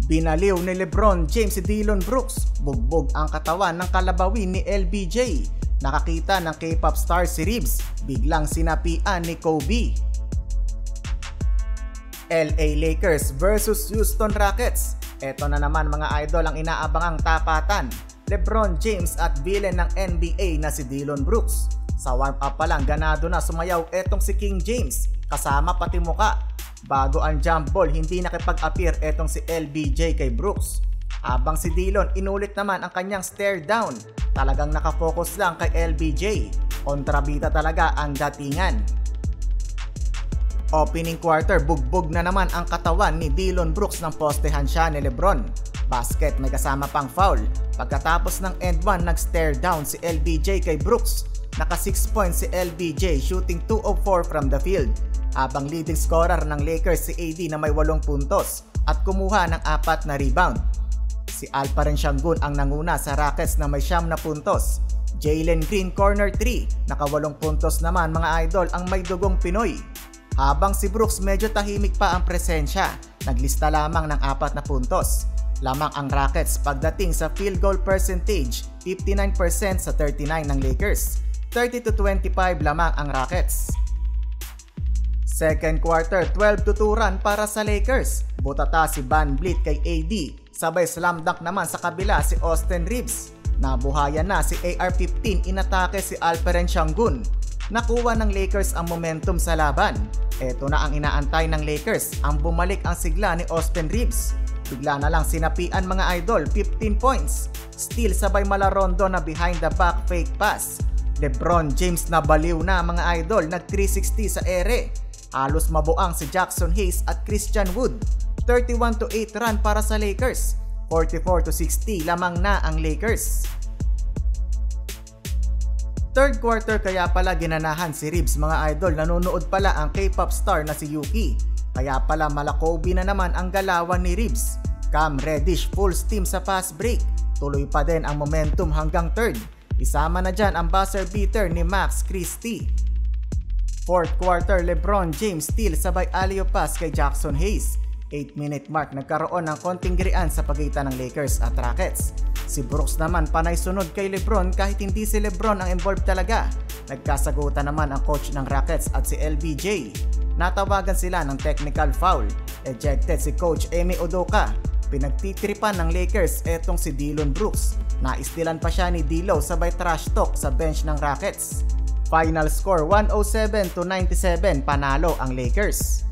Binaliw ni LeBron James si Dillon Brooks. Bugbog ang katawan ng kalabawin ni LBJ. Nakakita ng K-pop star si Reeves. Biglang sinapian ni Kobe. LA Lakers versus Houston Rockets. Eto na naman mga idol ang inaabangang tapatan. LeBron James at villain ng NBA na si Dillon Brooks. Sa warm-up pa lang ganado na sumayaw etong si King James. Kasama pati muka. Bago ang jump ball, hindi nakipag-appear etong si LBJ kay Brooks. Habang si Dillon inulit naman ang kanyang stare down. Talagang nakafocus lang kay LBJ. Kontrabida talaga ang datingan. Opening quarter, bugbog na naman ang katawan ni Dillon Brooks ng postehan siya ni LeBron. Basket, may kasama pang foul. Pagkatapos ng end 1, nag-stare down si LBJ kay Brooks. Naka 6 points si LBJ shooting 2 of 4 from the field. Habang leading scorer ng Lakers si AD na may 8 puntos at kumuha ng 4 na rebound. Si Alperen Sengun ang nanguna sa Rockets na may 9 na puntos. Jalen Green corner 3, naka 8 puntos naman mga idol ang may dugong Pinoy. Habang si Brooks medyo tahimik pa ang presensya, naglista lamang ng 4 na puntos. Lamang ang Rockets pagdating sa field goal percentage, 59% sa 39 ng Lakers. 30-25 lamang ang Rockets. Second quarter, 12-2 run para sa Lakers. Butata si Van Vliet kay AD. Sabay slam dunk naman sa kabila si Austin Reeves. Nabuhayan na si AR-15, inatake si Alperen Sengun. Nakuha ng Lakers ang momentum sa laban. Eto na ang inaantay ng Lakers, ang bumalik ang sigla ni Austin Reeves. Bigla na lang sinapian mga idol, 15 points. Still sabay malarondo na behind the back fake pass. LeBron James na baliw na mga idol, nag 360 sa ere. Halos mabuang si Jackson Hayes at Christian Wood. 31-8 run para sa Lakers. 44-60 lamang na ang Lakers. Third quarter kaya pala ginanahan si Reeves mga idol, nanonood pala ang K-pop star na si Yuki. Kaya pala malakobi na naman ang galawan ni Reeves. Cam Reddish full steam sa fast break. Tuloy pa din ang momentum hanggang third. Isama na dyan ang buzzer beater ni Max Christie. Fourth quarter, LeBron James steal sabay alley-oop pass kay Jackson Hayes. 8-minute mark, nagkaroon ng konting girian sa pagitan ng Lakers at Rockets. Si Brooks naman panay sunod kay LeBron kahit hindi si LeBron ang involved talaga. Nagkasagutan naman ang coach ng Rockets at si LBJ. Natawagan sila ng technical foul. Ejected si Coach Emi Udoka. Pinagtitripan ng Lakers etong si Dillon Brooks. Naistilan pa siya ni D'Lo sabay trash talk sa bench ng Rockets. Final score 107-97, panalo ang Lakers.